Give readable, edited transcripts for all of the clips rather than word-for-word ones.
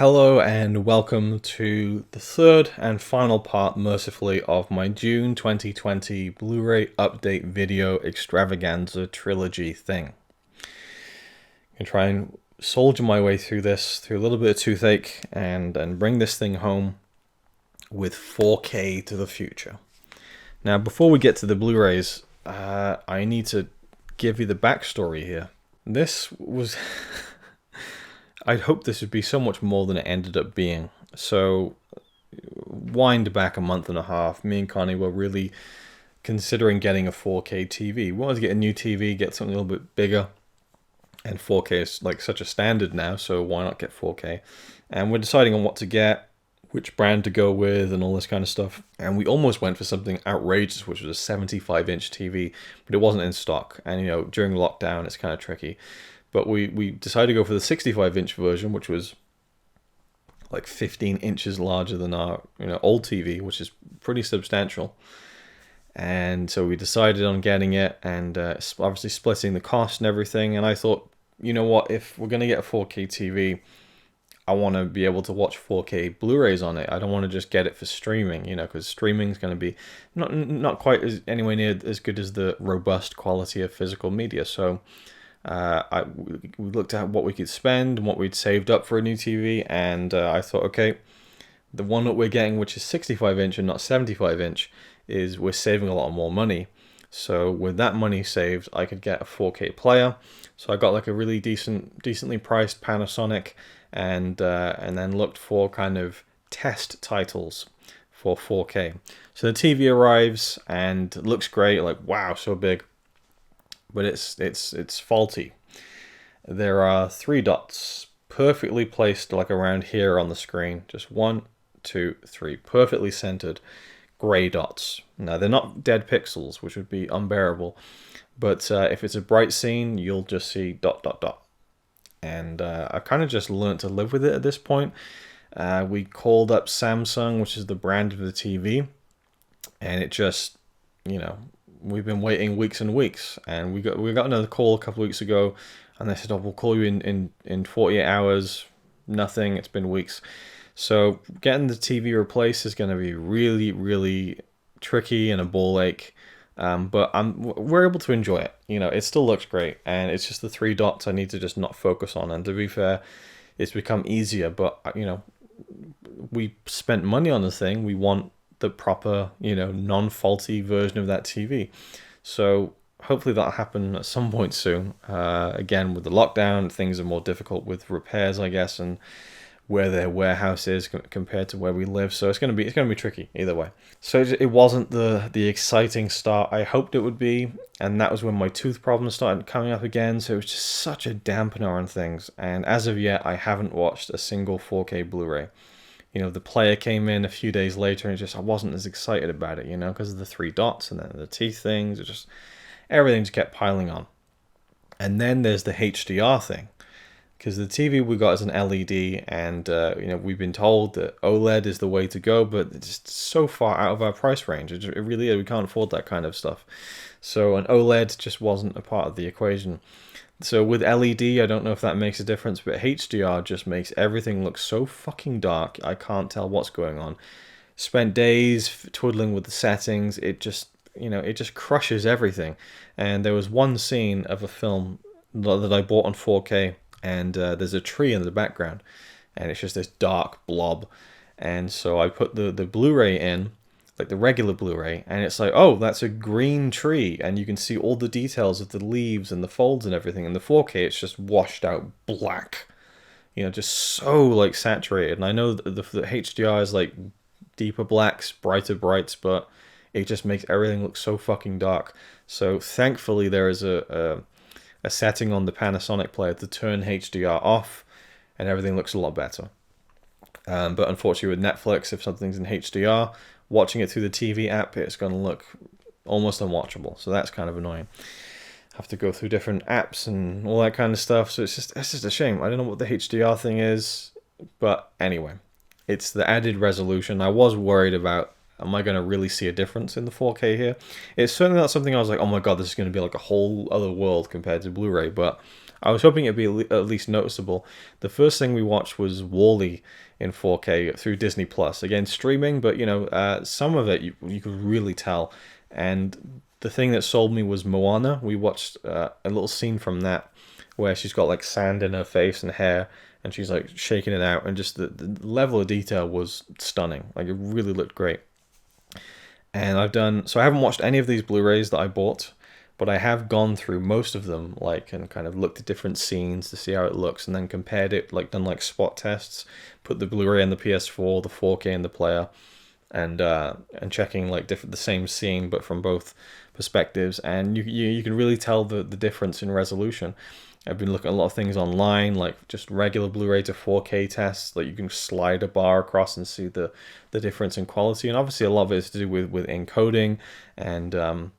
Hello and welcome to the third and final part, mercifully, of my June 2020 Blu-ray update video extravaganza trilogy thing. I'm going to try and soldier my way through this, through a little bit of toothache, and bring this thing home with 4K to the future. Now, before we get to the Blu-rays, I need to give you the backstory here. This was... I'd hoped this would be so much more than it ended up being. So, wind back a month and a half, me and Connie were really considering getting a 4K TV. We wanted to get a new TV, get something a little bit bigger. And 4K is like such a standard now, so why not get 4K? And we're deciding on what to get, which brand to go with, and all this kind of stuff. And we almost went for something outrageous, which was a 75-inch TV, but it wasn't in stock. And, you know, during lockdown, it's kind of tricky. But we decided to go for the 65-inch version, which was like 15 inches larger than our old TV, which is pretty substantial. And so we decided on getting it, and obviously splitting the cost and everything. And I thought, you know what, if we're going to get a 4K TV, I want to be able to watch 4K Blu-rays on it. I don't want to just get it for streaming, because streaming is going to be not quite anywhere near as good as the robust quality of physical media. So we looked at what we could spend and what we'd saved up for a new TV, and I thought, okay, the one that we're getting, which is 65-inch and not 75-inch, is we're saving a lot more money. So with that money saved, I could get a 4K player. So I got like a really decently priced Panasonic, and then looked for kind of test titles for 4K. So the TV arrives and it looks great, like wow, so big. But it's faulty. There are 3 dots perfectly placed like around here on the screen. Just 1, 2, 3, perfectly centered gray dots. Now they're not dead pixels, which would be unbearable. But if it's a bright scene, you'll just see dot, dot, dot. And I've kind of just learned to live with it at this point. We called up Samsung, which is the brand of the TV. And it just, we've been waiting weeks and weeks, and we got another call a couple of weeks ago, and they said, "Oh, we'll call you in 48 hours." Nothing. It's been weeks. So getting the TV replaced is going to be really, really tricky and a ball ache. But we're able to enjoy it. It still looks great, and it's just the 3 dots I need to just not focus on. And to be fair, it's become easier. But we spent money on the thing. We want the proper, non-faulty version of that TV. So hopefully that'll happen at some point soon. Again, with the lockdown, things are more difficult with repairs, I guess, and where their warehouse is compared to where we live. So it's going to be tricky either way. So it wasn't the exciting start I hoped it would be, and that was when my tooth problems started coming up again. So it was just such a dampener on things. And as of yet, I haven't watched a single 4K Blu-ray. The player came in a few days later, and I wasn't as excited about it, because of the 3 dots and then the teeth things. Everything just kept piling on. And then there's the HDR thing, because the TV we got is an LED, and we've been told that OLED is the way to go, but it's just so far out of our price range. It really is. We can't afford that kind of stuff. So an OLED just wasn't a part of the equation. So with LED, I don't know if that makes a difference, but HDR just makes everything look so fucking dark. I can't tell what's going on. Spent days twiddling with the settings. It just crushes everything. And there was one scene of a film that I bought on 4K, and there's a tree in the background, and it's just this dark blob. And so I put the Blu-ray in, like the regular Blu-ray, and it's like, oh, that's a green tree, and you can see all the details of the leaves and the folds and everything. In the 4K, it's just washed out black, just so like saturated. And I know the HDR is like deeper blacks, brighter brights, but it just makes everything look so fucking dark. So thankfully there is a setting on the Panasonic player to turn HDR off, and everything looks a lot better. But unfortunately with Netflix, if something's in HDR, watching it through the TV app, it's going to look almost unwatchable. So that's kind of annoying. Have to go through different apps and all that kind of stuff. So it's just a shame. I don't know what the HDR thing is, but anyway, it's the added resolution. I was worried about, am I going to really see a difference in the 4K here? It's certainly not something I was like, oh my god, this is going to be like a whole other world compared to Blu-ray, but I was hoping it'd be at least noticeable. The first thing we watched was Wall-E in 4K through Disney Plus. Again, streaming, but you know, some of it you could really tell. And the thing that sold me was Moana. We watched a little scene from that where she's got like sand in her face and hair, and she's like shaking it out, and just the level of detail was stunning. Like it really looked great. And I haven't watched any of these Blu-rays that I bought, but I have gone through most of them, like, and kind of looked at different scenes to see how it looks, and then compared it, like done like spot tests, put the Blu-ray in the PS4, the 4K in the player, and checking like the same scene but from both perspectives, and you can really tell the difference in resolution. I've been looking at a lot of things online, like just regular Blu-ray to 4K tests, like you can slide a bar across and see the difference in quality. And obviously a lot of it is to do with encoding and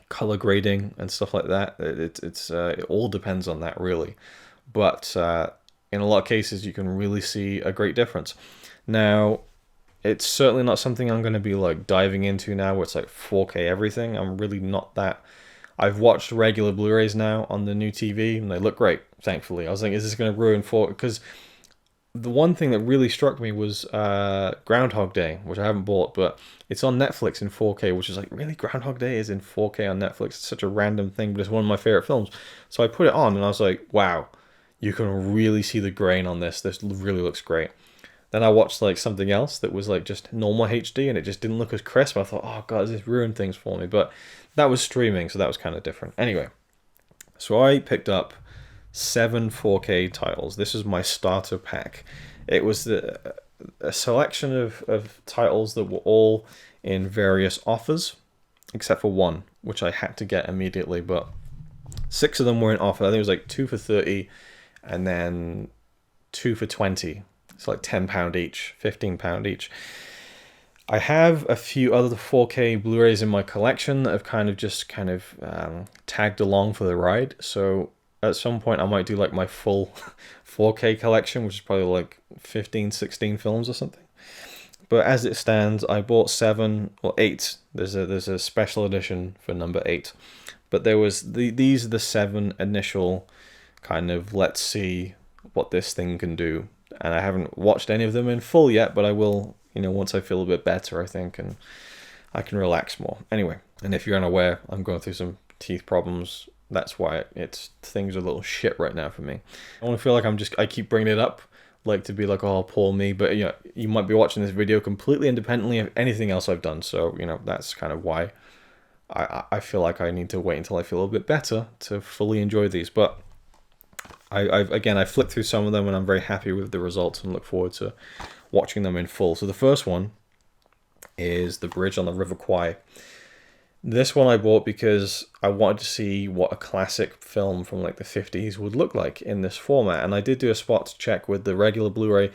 color grading and stuff like that. It all depends on that really. But in a lot of cases you can really see a great difference. Now, it's certainly not something I'm going to be like diving into now where it's like 4K everything. I'm really not that. I've watched regular Blu-rays now on the new TV, and they look great, thankfully. I was thinking, is this going to ruin 4K? Because the one thing that really struck me was Groundhog Day, which I haven't bought, but it's on Netflix in 4K, which is like, really? Groundhog Day is in 4K on Netflix? It's such a random thing, but it's one of my favorite films. So I put it on, and I was like, wow, you can really see the grain on this. This really looks great. Then I watched like something else that was like just normal HD, and it just didn't look as crisp. I thought, oh god, this ruined things for me. But that was streaming, so that was kind of different. Anyway, so I picked up 7 4K titles. This is my starter pack. It was a selection of titles that were all in various offers, except for one, which I had to get immediately. But 6 of them were in offer. I think it was like 2 for 30, and then 2 for 20. It's like £10 each, £15 each. I have a few other 4K Blu-rays in my collection that have kind of tagged along for the ride. So at some point I might do like my full 4K collection, which is probably like 15, 16 films or something. But as it stands, I bought 7 or 8. There's a special edition for number 8. But there was these are the 7 initial kind of let's see what this thing can do. And I haven't watched any of them in full yet, but I will, you know, once I feel a bit better, I think, and I can relax more. Anyway, and if you're unaware, I'm going through some teeth problems. That's why things are a little shit right now for me. I want to feel like I keep bringing it up, like to be like, oh, poor me. But you know, you might be watching this video completely independently of anything else I've done. So, you know, that's kind of why I feel like I need to wait until I feel a little bit better to fully enjoy these. But I flipped through some of them, and I'm very happy with the results and look forward to watching them in full. So the first one is The Bridge on the River Kwai. This one I bought because I wanted to see what a classic film from like the 50s would look like in this format. And I did do a spot check with the regular Blu-ray,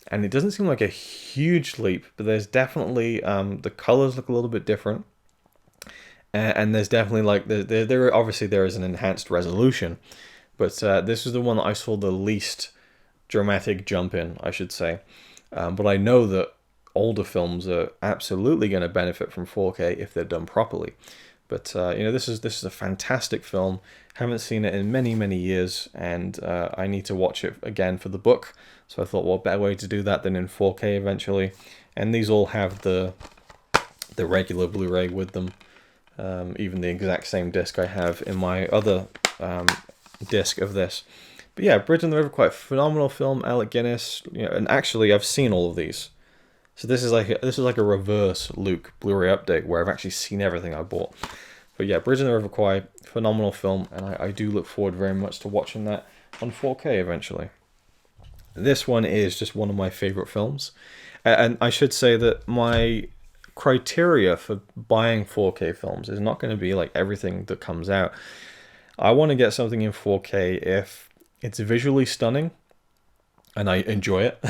and it doesn't seem like a huge leap, but there's definitely, the colors look a little bit different. And there's definitely like, obviously there is an enhanced resolution. But this is the one that I saw the least dramatic jump in, I should say. But I know that older films are absolutely going to benefit from 4K if they're done properly. But you know, this is a fantastic film. Haven't seen it in many, many years, and I need to watch it again for the book. So I thought, what better way to do that than in 4K eventually? And these all have the regular Blu-ray with them. Even the exact same disc I have in my other disc of this. But yeah, Bridge on the River, quite a phenomenal film. Alec Guinness, you know, and actually I've seen all of these, so this is like a reverse Luke Blu-ray update where I've actually seen everything I bought. But yeah, Bridge on the River Kwai, phenomenal film, and I do look forward very much to watching that on 4K eventually. This one is just one of my favorite films, and I should say that my criteria for buying 4K films is not going to be like everything that comes out. I want to get something in 4K if it's visually stunning and I enjoy it.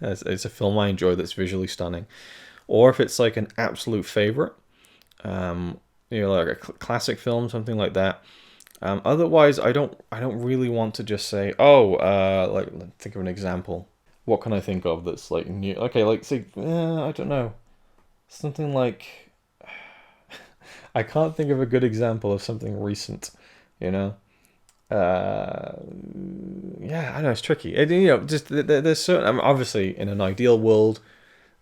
It's a film I enjoy that's visually stunning. Or if it's like an absolute favorite, you know, like a classic film, something like that. Otherwise, I don't really want to just say, oh, like, think of an example. What can I think of that's like new? Okay, like, say, I don't know. Something like, I can't think of a good example of something recent. You know, Yeah, I know it's tricky. Just there's certain. I mean, obviously, in an ideal world,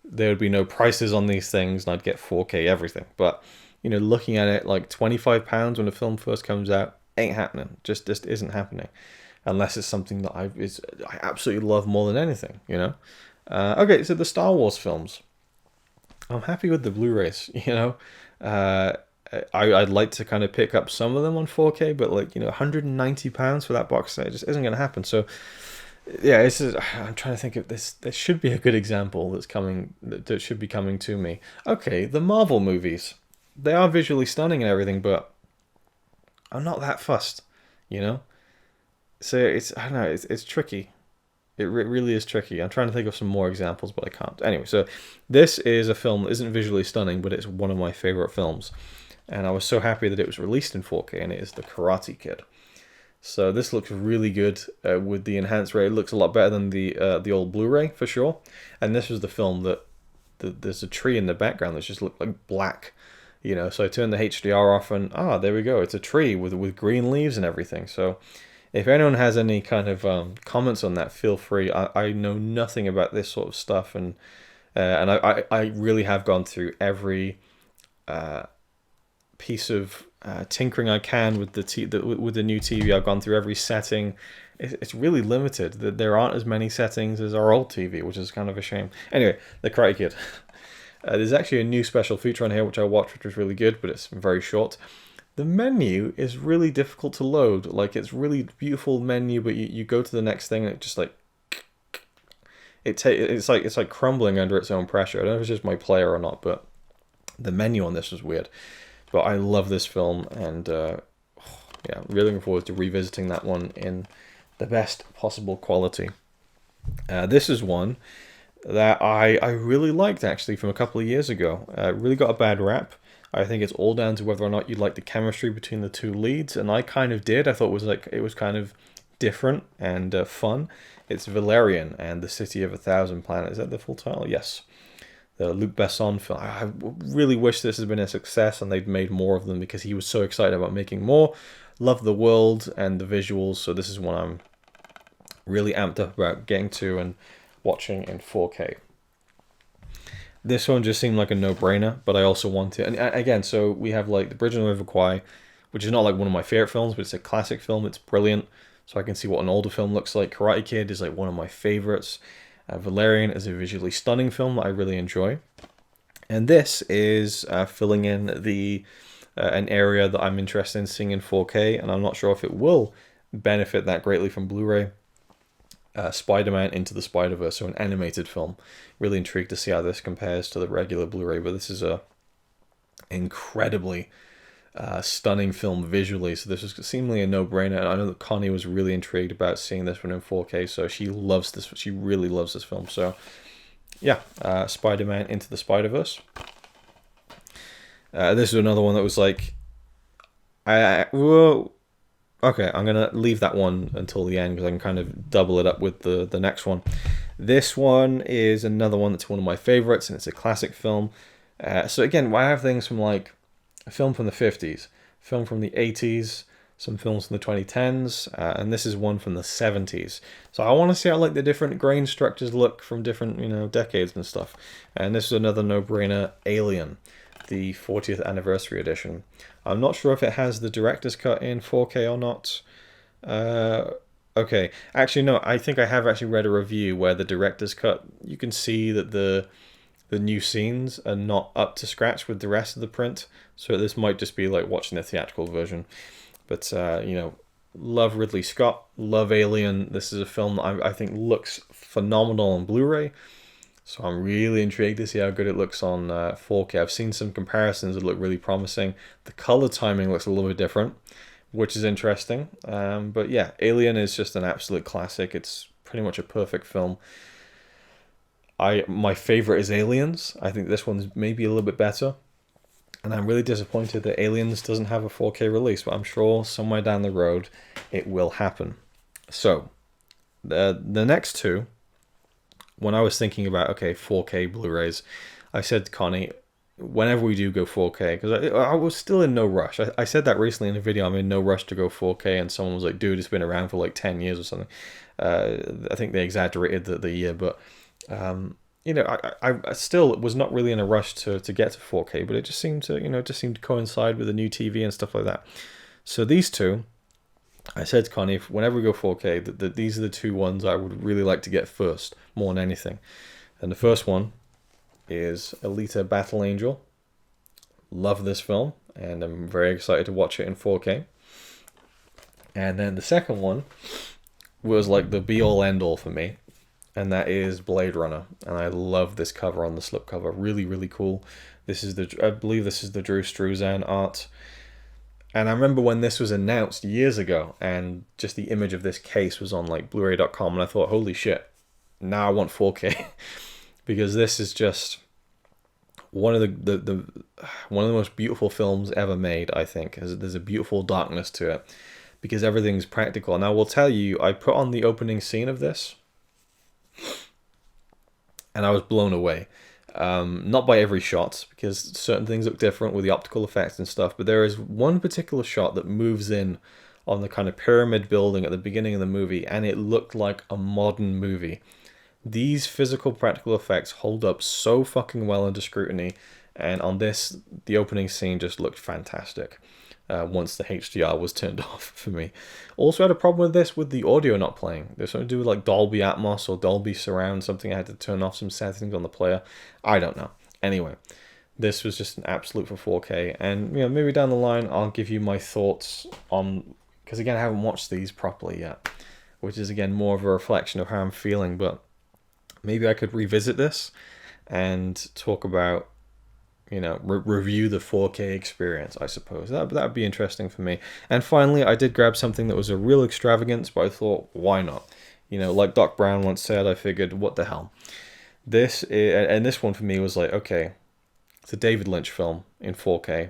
there would be no prices on these things, and I'd get 4K everything. But looking at it, like £25 when a film first comes out ain't happening. Just isn't happening, unless it's something that I absolutely love more than anything. Okay, so the Star Wars films. I'm happy with the Blu-rays. Uh, I'd like to kind of pick up some of them on 4K, but like £190 for that box set just isn't going to happen. So yeah, I'm trying to think of this. There should be a good example that's coming that should be coming to me. Okay, the Marvel movies. They are visually stunning and everything, but I'm not that fussed, you know. So I don't know. It's tricky. It really is tricky. I'm trying to think of some more examples, but I can't. Anyway, so this is a film that isn't visually stunning, but it's one of my favorite films. And I was so happy that it was released in 4K, and it is The Karate Kid. So this looks really good with the enhanced rate. It looks a lot better than the old Blu-ray for sure. And this was the film that there's a tree in the background that just looked like black, So I turned the HDR off, and there we go. It's a tree with green leaves and everything. So if anyone has any kind of comments on that, feel free. I know nothing about this sort of stuff, and I really have gone through every piece of tinkering I can with with the new TV. I've gone through every setting. It's really limited. There aren't as many settings as our old TV, which is kind of a shame. Anyway, The Karate Kid. There's actually a new special feature on here which I watched, which was really good, but it's very short. The menu is really difficult to load. Like, it's really beautiful menu, but you go to the next thing and it just like it's like crumbling under its own pressure. I don't know if it's just my player or not, but the menu on this was weird. But I love this film, and yeah, really looking forward to revisiting that one in the best possible quality. This is one that I really liked, actually, from a couple of years ago. Really got a bad rap. I think it's all down to whether or not you like the chemistry between the two leads, and I kind of did. I thought it was kind of different and fun. It's Valerian and the City of a Thousand Planets. Is that the full title? Yes. The Luc Besson film. I really wish this had been a success and they'd made more of them, because he was so excited about making more. Love the world and the visuals, so this is one I'm really amped up about getting to and watching in 4K. This one just seemed like a no-brainer, but I also want it. And again, so we have like The Bridge on the River Kwai, which is not like one of my favorite films, but it's a classic film. It's brilliant, so I can see what an older film looks like. Karate Kid is like one of my favorites. Valerian is a visually stunning film that I really enjoy. And this is filling in an area that I'm interested in seeing in 4K, and I'm not sure if it will benefit that greatly from Blu-ray. SpiderMan Into the Spiderverse, so an animated film. Really intrigued to see how this compares to the regular Blu-ray, but this is a incredibly stunning film visually, so this was seemingly a no-brainer. And I know that Connie was really intrigued about seeing this one in 4K, so she loves this. She really loves this film. So yeah, Spider-Man Into the Spiderverse. This is another one that was like, okay, I'm gonna leave that one until the end because I can kind of double it up with the next one. This one is another one that's one of my favorites, and it's a classic film. So again, I have things from like a film from the 50s, film from the 80s, some films from the 2010s, and this is one from the 70s. So I want to see how like the different grain structures look from different decades and stuff. And this is another no-brainer, Alien, the 40th anniversary edition. I'm not sure if it has the director's cut in 4K or not. Okay, actually no, I think I have actually read a review where the director's cut, you can see that the new scenes are not up to scratch with the rest of the print, so this might just be like watching the theatrical version. But love Ridley Scott, love Alien. This is a film that I think looks phenomenal on Blu-ray, so I'm really intrigued to see how good it looks on 4K. I've seen some comparisons that look really promising. The color timing looks a little bit different, which is interesting. But yeah, Alien is just an absolute classic. It's pretty much a perfect film. My favorite is Aliens. I think this one's maybe a little bit better. And I'm really disappointed that Aliens doesn't have a 4K release, but I'm sure somewhere down the road it will happen. So, the next two, when I was thinking about, okay, 4K Blu-rays, I said to Connie, whenever we do go 4K, because I was still in no rush. I said that recently in a video, I'm in no rush to go 4K, and someone was like, dude, it's been around for like 10 years or something. I think they exaggerated the year, but you know, I still was not really in a rush to get to 4K, but it just seemed to, you know, just seemed to coincide with the new TV and stuff like that. So these two, I said to Connie, whenever we go 4K, that these are the two ones I would really like to get first, more than anything. And the first one is Alita Battle Angel. Love this film, and I'm very excited to watch it in 4K. And then the second one was like the be-all end-all for me, and that is Blade Runner. And I love this cover on the slipcover. Really, really cool. This is I believe this is the Drew Struzan art. And I remember when this was announced years ago, and just the image of this case was on like Bluray.com, and I thought, holy shit, now I want 4K. Because this is just one of the most beautiful films ever made, I think. There's a beautiful darkness to it, because everything's practical. Now, I will tell you, I put on the opening scene of this, and I was blown away. Not by every shot, because certain things look different with the optical effects and stuff, but there is one particular shot that moves in on the kind of pyramid building at the beginning of the movie, and it looked like a modern movie. These physical practical effects hold up so fucking well under scrutiny, and on this, the opening scene just looked fantastic. Once the HDR was turned off for me. Also had a problem with this, with the audio not playing. There's something to do with like Dolby Atmos or Dolby Surround, something I had to turn off some settings on the player. I don't know. Anyway, this was just an absolute for 4K, and you know, maybe down the line I'll give you my thoughts on, because again I haven't watched these properly yet, which is again more of a reflection of how I'm feeling, but maybe I could revisit this and talk about, you know, review the 4K experience, I suppose. That would be interesting for me. And finally, I did grab something that was a real extravagance, but I thought, why not? You know, like Doc Brown once said, I figured, what the hell? This one for me was like, okay, it's a David Lynch film in 4K.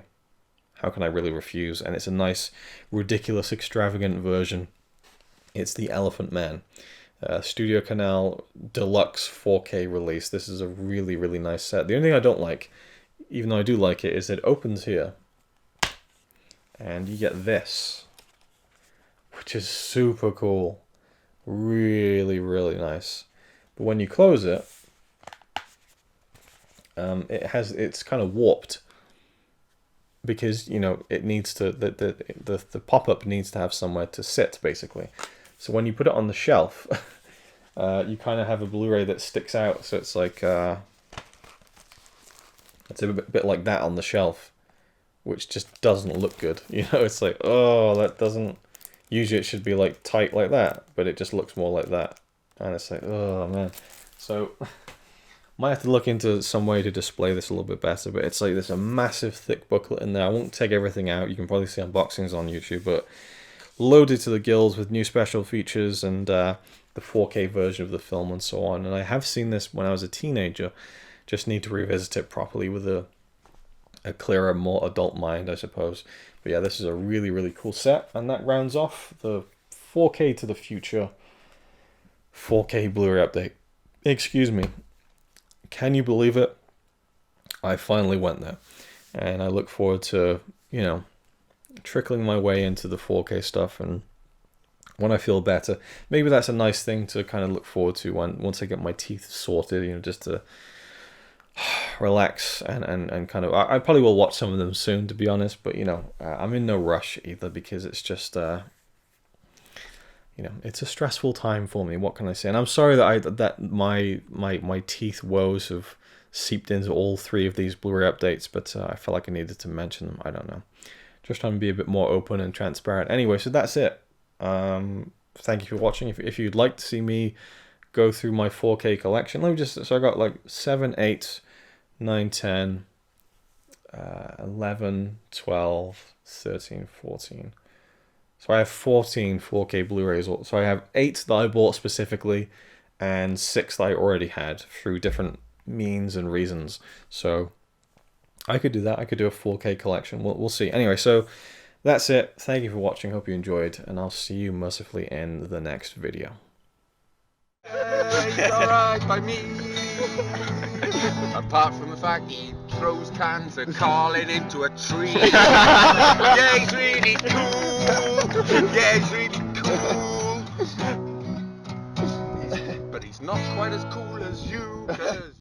How can I really refuse? And it's a nice, ridiculous, extravagant version. It's The Elephant Man. Studio Canal Deluxe 4K release. This is a really, really nice set. The only thing I don't like, even though I do like it, is it opens here and you get this, which is super cool. Really, really nice. But when you close it, it's kind of warped, because, you know, it needs to, the pop-up needs to have somewhere to sit, basically. So when you put it on the shelf, you kind of have a Blu-ray that sticks out, so it's like it's a bit like that on the shelf, which just doesn't look good. You know, it's like, oh, that doesn't... Usually it should be like tight like that, but it just looks more like that. And it's like, oh man. So, might have to look into some way to display this a little bit better, but it's like there's a massive thick booklet in there. I won't take everything out. You can probably see unboxings on YouTube, but loaded to the gills with new special features and the 4K version of the film and so on. And I have seen this when I was a teenager. Just need to revisit it properly with a clearer, more adult mind, I suppose. But yeah, this is a really, really cool set. And that rounds off the 4K to the future 4K Blu-ray update. Excuse me. Can you believe it? I finally went there. And I look forward to, you know, trickling my way into the 4K stuff, and when I feel better, maybe that's a nice thing to kind of look forward to once I get my teeth sorted, you know, just to relax and kind of, I probably will watch some of them soon, to be honest, but you know, I'm in no rush either, because it's just you know, it's a stressful time for me. What can I say? And I'm sorry that my teeth woes have seeped into all three of these Blu-ray updates, but I felt like I needed to mention them. I don't know, just trying to be a bit more open and transparent. Anyway, so that's it. Thank you for watching. If you'd like to see me go through my 4K collection, let me just, so I got like 7, 8, 9, 10, 11, 12, 13, 14. So I have 14 4K Blu-rays. So I have 8 that I bought specifically, and 6 that I already had through different means and reasons. So I could do that. I could do a 4K collection. We'll see. Anyway, so that's it. Thank you for watching. Hope you enjoyed, and I'll see you mercifully in the next video. It's alright by me. Apart from the fact he throws cans of Carlin into a tree. Yeah, he's really cool. Yeah, he's really cool. But he's not quite as cool as you, 'cause